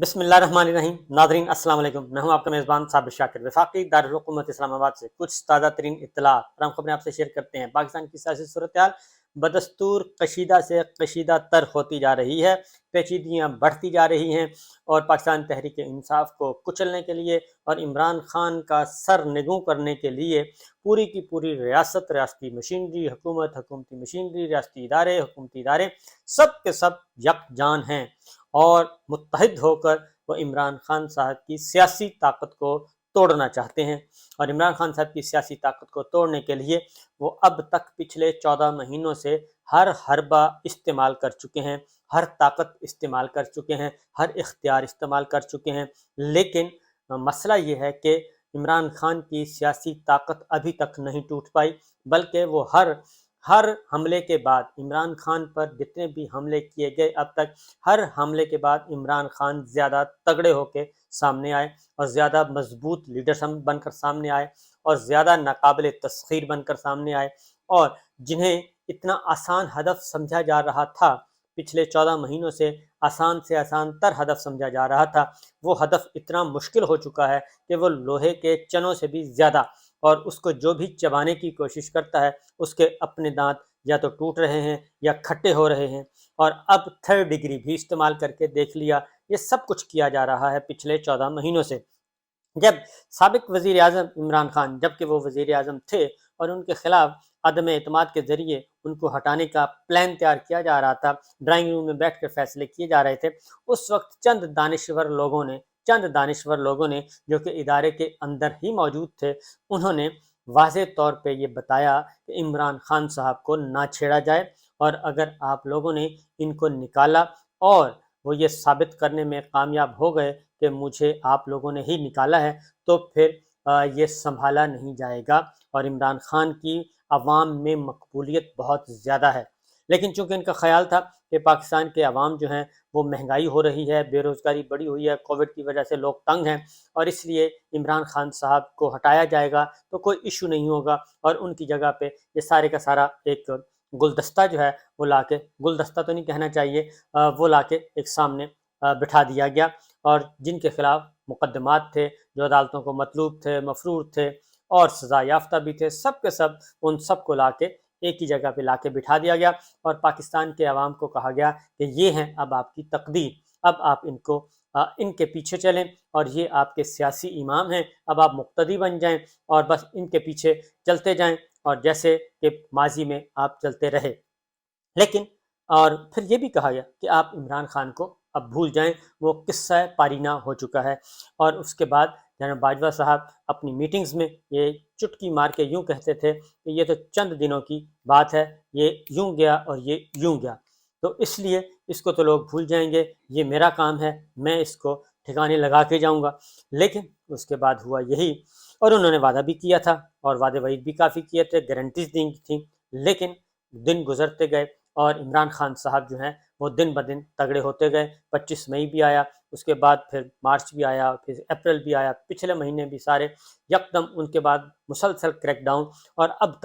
बिस्मिल्लाहिर्रहमानिर्रहीम। नादरीन अस्सलाम वालेकुम। मैं हूं आपका मेज़बान साबिर शाकिर। वफाकी दारुल हुकूमत इस्लामाबाद से कुछ ताज़ा तरीन इत्तलात और हम खबरें आपसे शेयर करते हैं। पाकिस्तान की सियासी सूरत-ए-हाल बदस्तूर कशीदा से कशीदा तर होती जा रही है, पेचीदगियाँ बढ़ती जा रही हैं और पाकिस्तान तहरीक इंसाफ को कुचलने के लिए और इमरान खान का सर निगू करने के लिए पूरी की पूरी रियासत, रियासती मशीनरी, हुकूमत, हुकूमती मशीनरी, रियासती इदारे, हुकूमती इदारे सब के सब यकजान हैं और मुत्तहिद होकर वो इमरान खान साहब की सियासी ताकत को तोड़ना चाहते हैं। और इमरान खान साहब की सियासी ताकत को तोड़ने के लिए वो अब तक पिछले 14 महीनों से हर हरबा इस्तेमाल कर चुके हैं, हर ताकत इस्तेमाल कर चुके हैं, हर इख्तियार इस्तेमाल कर चुके हैं। लेकिन मसला ये है कि इमरान खान की सियासी ताकत अभी तक नहीं टूट पाई, बल्कि वो हर हर हमले के बाद इमरान खान पर जितने भी हमले किए गए अब तक, हर हमले के बाद इमरान खान ज़्यादा तगड़े होकर सामने आए और ज़्यादा मजबूत लीडर बनकर सामने आए और ज़्यादा नाकाबिल तस्खीर बनकर सामने आए। और जिन्हें इतना आसान हदफ समझा जा रहा था, पिछले 14 महीनों से आसान तर हदफ समझा जा रहा था, वो हदफ इतना मुश्किल हो चुका है कि वो लोहे के चनों से भी ज़्यादा, और उसको जो भी चबाने की कोशिश करता है उसके अपने दांत या तो टूट रहे हैं या खट्टे हो रहे हैं। और अब थर्ड डिग्री भी इस्तेमाल करके देख लिया। ये सब कुछ किया जा रहा है पिछले 14 महीनों से। जब साबिक वज़ीर आज़म इमरान खान, जबकि वो वज़ीर आज़म थे और उनके खिलाफ अदम एतमाद के ज़रिए उनको हटाने का प्लान तैयार किया जा रहा था, ड्राइंग रूम में बैठ कर फैसले किए जा रहे थे, उस वक्त चंद दानिश्वर लोगों ने जो कि इदारे के अंदर ही मौजूद थे, उन्होंने वाज़े तौर पे ये बताया कि इमरान खान साहब को ना छेड़ा जाए, और अगर आप लोगों ने इनको निकाला और वो ये साबित करने में कामयाब हो गए कि मुझे आप लोगों ने ही निकाला है, तो फिर ये संभाला नहीं जाएगा और इमरान खान की अवाम में मकबूलियत बहुत ज़्यादा है। लेकिन चूंकि इनका ख्याल था कि पाकिस्तान के अवाम जो हैं वो महंगाई हो रही है, बेरोज़गारी बढ़ी हुई है, कोविड की वजह से लोग तंग हैं, और इसलिए इमरान खान साहब को हटाया जाएगा तो कोई इशू नहीं होगा, और उनकी जगह पे ये सारे का सारा एक गुलदस्ता जो है वो लाके, गुलदस्ता तो नहीं कहना चाहिए, वो लाके एक सामने बिठा दिया गया। और जिनके खिलाफ मुकदमात थे, जो अदालतों को मतलूब थे, मफरूर थे और सज़ा याफ्ता भी थे, सब के सब उन सब को लाके एक ही जगह पे लाके बिठा दिया गया और पाकिस्तान के अवाम को कहा गया कि ये हैं अब आपकी तकदीर, अब आप इनके पीछे चलें और ये आपके सियासी इमाम हैं, अब आप मुक्तदी बन जाएं और बस इनके पीछे चलते जाएं और जैसे कि माजी में आप चलते रहे। लेकिन और फिर ये भी कहा गया कि आप इमरान खान को अब भूल जाएं, वो किस्सा पारीना हो चुका है। और उसके बाद जनरल बाजवा साहब अपनी मीटिंग्स में ये चुटकी मार के यूँ कहते थे कि ये तो चंद दिनों की बात है, ये यूँ गया और ये यूँ गया, तो इसलिए इसको तो लोग भूल जाएंगे, ये मेरा काम है, मैं इसको ठिकाने लगा के जाऊँगा। लेकिन उसके बाद हुआ यही, और उन्होंने वादा भी किया था और वादे वईद भी काफ़ी किए थे, गारंटीज दी थी। लेकिन दिन गुजरते गए और इमरान खान साहब जो हैं वो दिन ब दिन तगड़े होते गए। 25 मई भी आया, उसके बाद फिर मार्च भी आया, फिर अप्रैल भी आया, पिछले महीने भी सारे यकदम उनके बाद मुसलसल क्रैकडाउन। और अब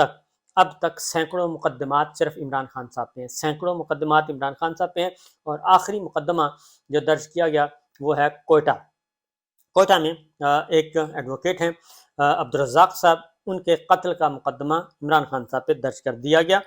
तक सैकड़ों मुकदमात सिर्फ इमरान खान साहब पे हैं, सैकड़ों मुकदमात इमरान खान साहब पे हैं। और आखिरी मुकदमा जो दर्ज किया गया वो है कोयटा। कोयटा में एक एडवोकेट हैं अब्दुर्रज़ाक साहब, उनके कत्ल का मुकदमा इमरान खान साहब पे दर्ज कर दिया गया।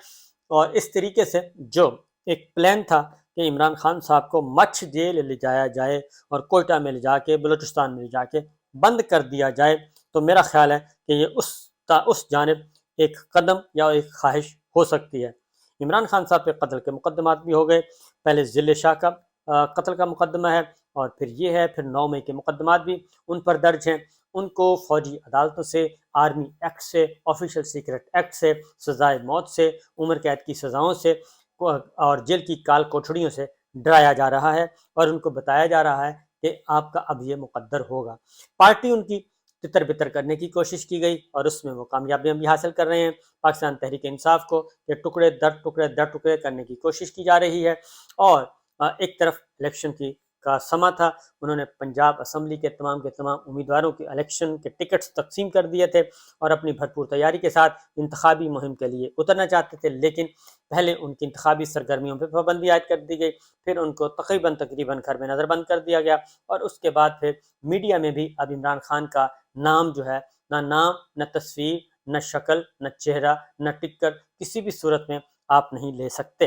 और इस तरीके से जो एक प्लान था कि इमरान खान साहब को मच्छ जेल ले जाया जाए और कोयटा में ले जाके, बलूचिस्तान में ले जाके बंद कर दिया जाए, तो मेरा ख्याल है कि ये उस जानिब एक कदम या एक ख्वाहिश हो सकती है। इमरान खान साहब पे कत्ल के मुकदमात भी हो गए, पहले जिले शाह का कत्ल का मुकदमा है, और फिर ये है, फिर 9 मई के मुकदमात भी उन पर दर्ज हैं। उनको फौजी अदालतों से, आर्मी एक्ट से, ऑफिशियल सीक्रेट एक्ट से, सजाए मौत से, उम्र कैद की सज़ाओं से और जेल की काल कोठड़ियों से डराया जा रहा है और उनको बताया जा रहा है कि आपका अब ये मुकद्दर होगा। पार्टी उनकी तितर बितर करने की कोशिश की गई और उसमें वो कामयाबियां भी हासिल कर रहे हैं। पाकिस्तान तहरीक इंसाफ को ये टुकड़े दर टुकड़े करने की कोशिश की जा रही है। और एक तरफ इलेक्शन की کا سما تھا، انہوں نے پنجاب اسمبلی کے تمام امیدواروں کے الیکشن کے ٹکٹس تقسیم کر دیے تھے اور اپنی بھرپور تیاری کے ساتھ انتخابی مہم کے لیے اترنا چاہتے تھے، لیکن پہلے ان کی انتخابی سرگرمیوں پہ پابندی عائد کر دی گئی، پھر ان کو تقریباً گھر میں نظر بند کر دیا گیا، اور اس کے بعد پھر میڈیا میں بھی اب عمران خان کا نام جو ہے، نہ نام، نہ تصویر، نہ شکل، نہ چہرہ، نہ ٹکر، کسی بھی صورت میں آپ نہیں لے سکتے۔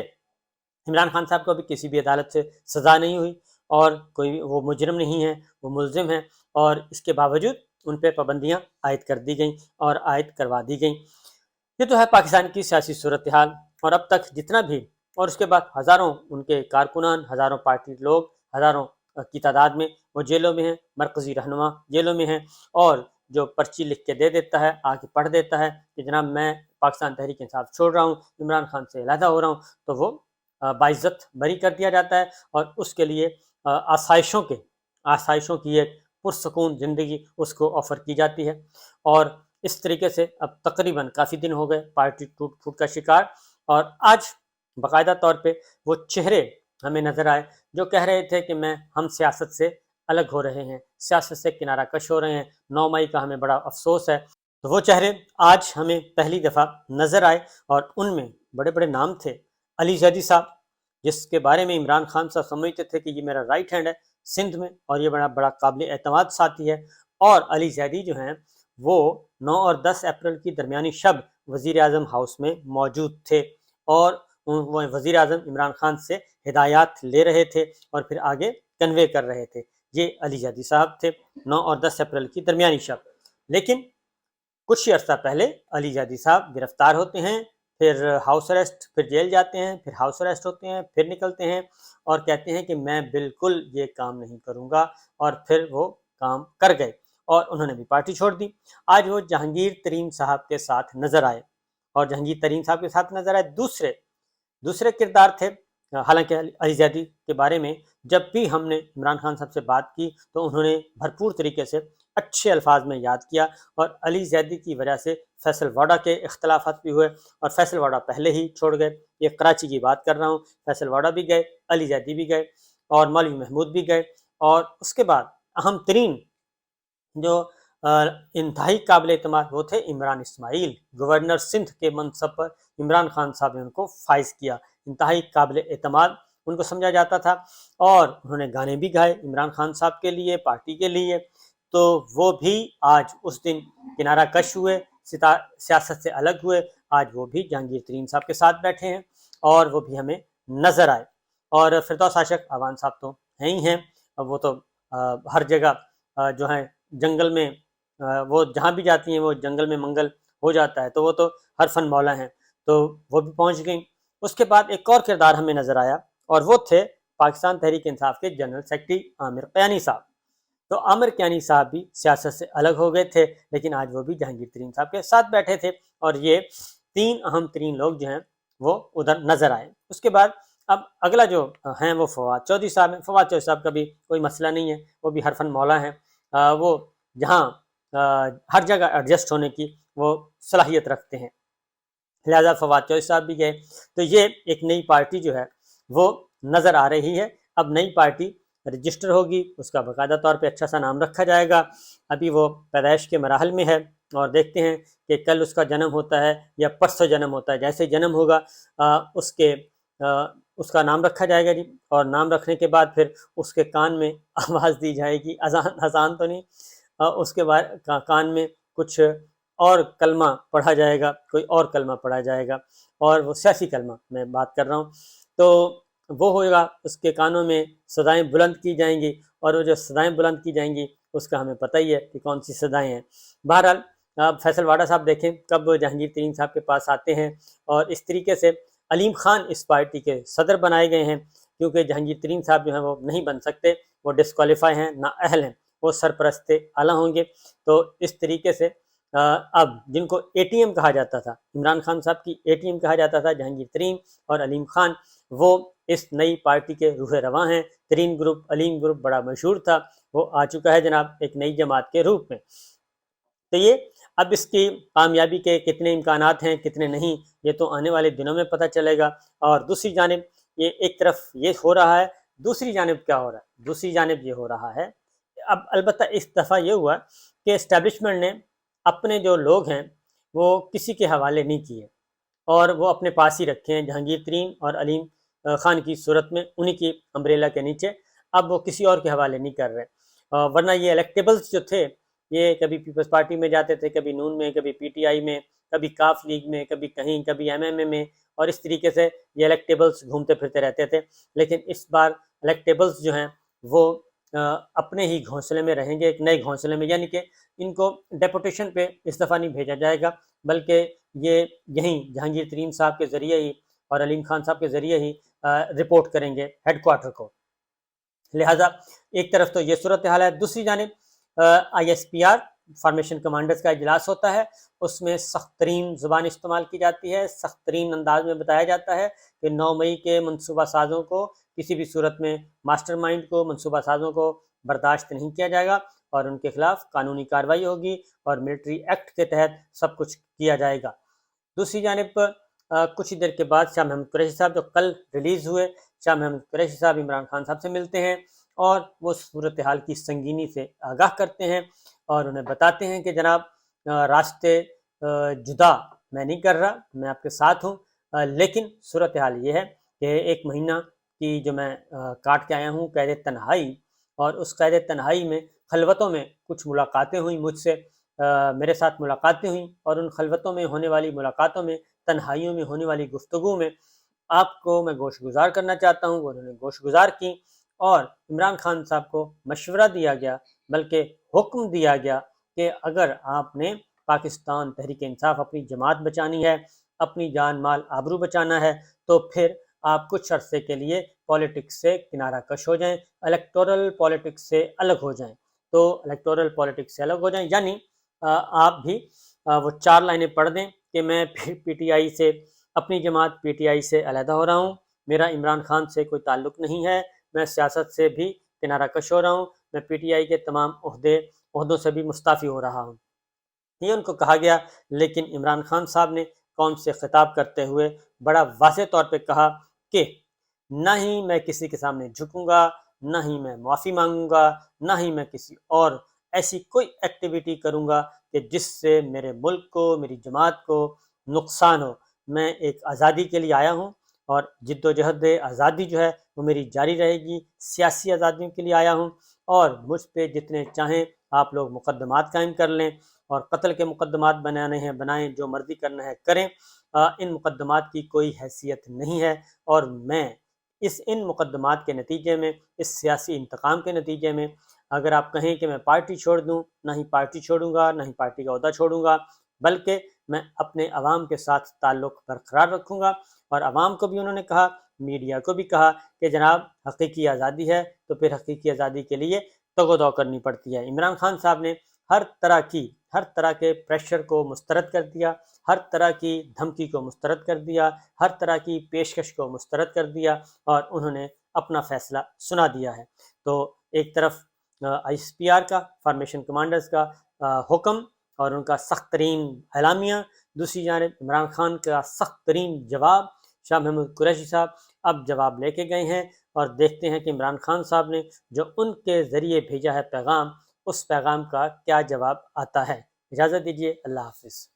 عمران خان صاحب کو ابھی کسی بھی عدالت سے سزا نہیں ہوئی اور کوئی وہ مجرم نہیں ہے، وہ ملزم ہیں، اور اس کے باوجود ان پہ پابندیاں عائد کر دی گئیں اور عائد کروا دی گئیں۔ یہ تو ہے پاکستان کی سیاسی صورتحال، اور اب تک جتنا بھی، اور اس کے بعد ہزاروں ان کے کارکنان، ہزاروں پارٹی لوگ، ہزاروں کی تعداد میں وہ جیلوں میں ہیں، مرکزی رہنما جیلوں میں ہیں، اور جو پرچی لکھ کے دے دیتا ہے، آ کے پڑھ دیتا ہے کہ جناب میں پاکستان تحریک انصاف چھوڑ رہا ہوں، عمران خان سے علیحدہ ہو رہا ہوں، تو وہ باعزت بری کر دیا جاتا ہے، اور اس کے لیے آسائشوں کی ایک پرسکون زندگی اس کو آفر کی جاتی ہے۔ اور اس طریقے سے اب تقریباً کافی دن ہو گئے پارٹی ٹوٹ پھوٹ کا شکار، اور آج باقاعدہ طور پہ وہ چہرے ہمیں نظر آئے جو کہہ رہے تھے کہ ہم سیاست سے الگ ہو رہے ہیں، سیاست سے کنارہ کش ہو رہے ہیں، 9 مئی کا ہمیں بڑا افسوس ہے۔ تو وہ چہرے آج ہمیں پہلی دفعہ نظر آئے، اور ان میں بڑے بڑے نام تھے۔ علی زیدی صاحب، جس کے بارے میں عمران خان صاحب سمجھتے تھے کہ یہ میرا رائٹ ہینڈ ہے سندھ میں، اور یہ بڑا قابل اعتماد ساتھی ہے، اور علی زیدی جو ہیں وہ 9 اور 10 اپریل کی درمیانی شب وزیر اعظم ہاؤس میں موجود تھے، اور وہ وزیر اعظم عمران خان سے ہدایات لے رہے تھے اور پھر آگے کنوے کر رہے تھے۔ یہ علی زیدی صاحب تھے 9 اور 10 اپریل کی درمیانی شب۔ لیکن کچھ ہی عرصہ پہلے علی زیدی صاحب گرفتار ہوتے ہیں، پھر ہاؤس اریسٹ، پھر جیل جاتے ہیں، پھر ہاؤس اریسٹ ہوتے ہیں، پھر نکلتے ہیں اور کہتے ہیں کہ میں بالکل یہ کام نہیں کروں گا، اور پھر وہ کام کر گئے اور انہوں نے بھی پارٹی چھوڑ دی۔ آج وہ جہانگیر ترین صاحب کے ساتھ نظر آئے، اور جہانگیر ترین صاحب کے ساتھ نظر آئے دوسرے کردار تھے۔ حالانکہ علی زیدی کے بارے میں جب بھی ہم نے عمران خان صاحب سے بات کی تو انہوں نے بھرپور طریقے سے اچھے الفاظ میں یاد کیا، اور علی زیدی کی وجہ سے فیصل واڈا کے اختلافات بھی ہوئے، اور فیصل واڈا پہلے ہی چھوڑ گئے۔ یہ کراچی کی بات کر رہا ہوں، فیصل واڈا بھی گئے، علی زیدی بھی گئے، اور مولوی محمود بھی گئے، اور اس کے بعد اہم ترین جو انتہائی قابل اعتماد وہ تھے عمران اسماعیل۔ گورنر سندھ کے منصب پر عمران خان صاحب نے ان کو فائز کیا، انتہائی قابل اعتماد ان کو سمجھا جاتا تھا، اور انہوں نے گانے بھی گائے عمران خان صاحب کے لیے، پارٹی کے لیے۔ تو وہ بھی آج اس دن کنارہ کش ہوئے، سیاست سے الگ ہوئے، آج وہ بھی جہانگیر ترین صاحب کے ساتھ بیٹھے ہیں، اور وہ بھی ہمیں نظر آئے۔ اور فردوس عاشق اعوان صاحب تو ہیں ہی ہیں، وہ تو ہر جگہ جو ہیں جنگل میں، وہ جہاں بھی جاتی ہیں وہ جنگل میں منگل ہو جاتا ہے، تو وہ تو ہر فن مولا ہیں، تو وہ بھی پہنچ گئیں۔ اس کے بعد ایک اور کردار ہمیں نظر آیا، اور وہ تھے پاکستان تحریک انصاف کے جنرل سیکرٹری عامر قیانی صاحب۔ تو عامر قیانی صاحب بھی سیاست سے الگ ہو گئے تھے، لیکن آج وہ بھی جہانگیر ترین صاحب کے ساتھ بیٹھے تھے، اور یہ 3 اہم ترین لوگ جو ہیں وہ ادھر نظر آئے۔ اس کے بعد اب اگلا جو ہیں وہ فواد چودھری صاحب ہیں۔ فواد چودھری صاحب کا بھی کوئی مسئلہ نہیں ہے، وہ بھی ہر فن مولا ہیں، وہ جہاں ہر جگہ ایڈجسٹ ہونے کی وہ صلاحیت رکھتے ہیں، لہذا فواد چودھری صاحب بھی گئے۔ تو یہ ایک نئی پارٹی جو ہے وہ نظر آ رہی ہے۔ اب نئی پارٹی رجسٹر ہوگی، اس کا باقاعدہ طور پہ اچھا سا نام رکھا جائے گا، ابھی وہ پیدائش کے مراحل میں ہے، اور دیکھتے ہیں کہ کل اس کا جنم ہوتا ہے یا پرسوں جنم ہوتا ہے، جیسے جنم ہوگا اس کا نام رکھا جائے گا جی، اور نام رکھنے کے بعد پھر اس کے کان میں آواز دی جائے گی، اذان تو نہیں، اس کے بعد کان میں کچھ اور کلمہ پڑھا جائے گا، کوئی اور کلمہ پڑھا جائے گا، اور وہ سیاسی کلمہ میں بات کر رہا ہوں، تو وہ ہوگا، اس کے کانوں میں صدائیں بلند کی جائیں گی، اور وہ جو صدائیں بلند کی جائیں گی اس کا ہمیں پتہ ہی ہے کہ کون سی صدائیں ہیں۔ بہرحال اب فیصل واڈا صاحب دیکھیں کب جہانگیر ترین صاحب کے پاس آتے ہیں، اور اس طریقے سے علیم خان اس پارٹی کے صدر بنائے گئے ہیں، کیونکہ جہانگیر ترین صاحب جو ہیں وہ نہیں بن سکتے، وہ ڈسکوالیفائی ہیں، نااہل ہیں، وہ سرپرست اعلیٰ ہوں گے۔ تو اس طریقے سے اب جن کو اے ٹی ایم کہا جاتا تھا، عمران خان صاحب کی اے ٹی ایم کہا جاتا تھا، جہانگیر ترین اور علیم خان، وہ اس نئی پارٹی کے روح رواں ہیں۔ ترین گروپ، علیم گروپ بڑا مشہور تھا، وہ آ چکا ہے جناب ایک نئی جماعت کے روپ میں۔ تو یہ اب اس کی کامیابی کے کتنے امکانات ہیں کتنے نہیں، یہ تو آنے والے دنوں میں پتہ چلے گا۔ اور دوسری جانب یہ ایک طرف یہ ہو رہا ہے दूसरी जानिब क्या हो रहा है? दूसरी जानिब ये हो रहा है, अब अलबत्ता इस दफ़ा ये हुआ कि इस्टेब्लिशमेंट ने अपने जो लोग हैं वो किसी के हवाले नहीं किए और वो अपने पास ही रखे हैं। जहांगीर तरीन और अलीम ख़ान की सूरत में उन्हीं की अम्ब्रेला के नीचे, अब वो किसी और के हवाले नहीं कर रहे। वरना ये इलेक्टेबल्स जो थे, ये कभी पीपल्स पार्टी में जाते थे, कभी नून में, कभी पीटीआई में, कभी काफ लीग में, कभी कहीं, कभी एमएमए में, और इस तरीके से ये इलेक्टेबल्स घूमते फिरते रहते थे। लेकिन इस बार इलेक्टेबल्स जो हैं वो अपने ही घोंसले में रहेंगे, एक नए घोंसले में, यानी कि इनको डेपुटेशन पे इस दफ़ा नहीं भेजा जाएगा, बल्कि ये यहीं जहांगीर तरीन साहब के ज़रिए ही और अलीम खान साहब के ज़रिए ही रिपोर्ट करेंगे हेड क्वार्टर को। लिहाजा एक तरफ तो ये सूरत हाल है, दूसरी जानिब ISPR फॉर्मेशन कमांडर्स का इजलास होता है, उसमें सख्त तरीन ज़ुबान इस्तेमाल की जाती है, सख्त तरीन अंदाज में बताया जाता है कि 9 मई के मनसूबा साज़ों को, किसी भी सूरत में मास्टरमाइंड को, मनसूबा साज़ों को बर्दाश्त नहीं किया जाएगा और उनके खिलाफ कानूनी कार्रवाई होगी और मिलिट्री एक्ट के तहत सब कुछ किया जाएगा। दूसरी जानिब कुछ ही देर के बाद शाह महमूद कुरैशी साहब जो कल रिलीज़ हुए, शाह महमूद कुरैशी साहब इमरान खान साहब से मिलते हैं और वो सूरत हाल की संगीनी से आगाह करते हैं और उन्हें बताते हैं कि जनाब रास्ते जुदा मैं नहीं कर रहा, मैं आपके साथ हूँ, लेकिन सूरत हाल ये है कि 1 महीना की जो मैं काट के आया हूँ कैद तन्हाई, और उस कैद तन्हाई में खलवतों में कुछ मुलाकातें हुई मुझसे, मेरे साथ मुलाकातें हुई, और उन खलवतों में होने वाली मुलाकातों में, तन्हाइयों में होने वाली गुफ्तगू में आपको मैं गोशगुजार करना चाहता हूँ। वो उन्होंने गोशगुजार की और इमरान खान साहब को मशवरा दिया गया, बल्कि हुक्म दिया गया कि अगर आपने पाकिस्तान तहरीक इंसाफ अपनी जमात बचानी है, अपनी जान माल आबरू बचाना है, तो फिर आप कुछ अरसे के लिए पॉलिटिक्स से किनारा कश हो जाएं, इलेक्टोरल पॉलिटिक्स से अलग हो जाएं। तो इलेक्टोरल पॉलिटिक्स से अलग हो जाएं यानी आप भी वो 4 लाइनें पढ़ दें कि मैं पीटीआई से, अपनी जमात पीटीआई से अलहदा हो रहा हूँ, मेरा इमरान खान से कोई ताल्लुक़ नहीं है, मैं सियासत से भी किनारा कश हो रहा हूँ, मैं पीटीआई के तमाम ओहदों से भी मुस्ताफ़ी हो रहा हूँ। ये उनको कहा गया, लेकिन इमरान खान साहब ने कौम से खिताब करते हुए बड़ा वाज़ेह तौर पे कहा कि ना ही मैं किसी के सामने झुकूंगा, ना ही मैं माफ़ी मांगूंगा, ना ही मैं किसी और ऐसी कोई एक्टिविटी करूंगा कि जिससे मेरे मुल्क को, मेरी जमात को नुकसान हो। मैं एक आज़ादी के लिए आया हूँ और जिद्दोजहद आज़ादी जो है वो मेरी जारी रहेगी, सियासी आज़ादियों के लिए आया हूँ, और मुझ पे जितने चाहें आप लोग मुकदमात कायम कर लें और कत्ल के मुकदमात बनाने हैं बनाएं, जो मर्जी करना है करें, इन मुकदमात की कोई हैसियत नहीं है, और मैं इन मुकदमात के नतीजे में, इस सियासी इंतकाम के नतीजे में, अगर आप कहें कि मैं पार्टी छोड़ दूं, ना ही पार्टी छोड़ूंगा, ना ही पार्टी का ओहदा छोड़ूंगा, बल्कि मैं अपने अवाम के साथ ताल्लुक़ बरकरार रखूंगा। और अवाम को भी उन्होंने कहा, मीडिया को भी कहा कि जनाब हकीकी आज़ादी है तो फिर हकीकी आज़ादी के लिए तगो-दो करनी पड़ती है। इमरान खान साहब ने हर तरह के प्रेशर को मुस्तरद कर दिया, हर तरह की धमकी को मुस्तरद कर दिया, हर तरह की पेशकश को मुस्तरद कर दिया, और उन्होंने अपना फ़ैसला सुना दिया है। तो एक तरफ ISPR का, फॉर्मेशन कमांडर्स का हुक्म और उनका सख्त तरीन एलामिया, दूसरी जानिब इमरान खान का सख्त तरीन जवाब। शाह महमूद कुरैशी साहब अब जवाब लेके गए हैं और देखते हैं कि इमरान खान साहब ने जो उनके ज़रिए भेजा है पैगाम, उस पैगाम का क्या जवाब आता है। इजाज़त दीजिए, अल्लाह हाफ़िज़।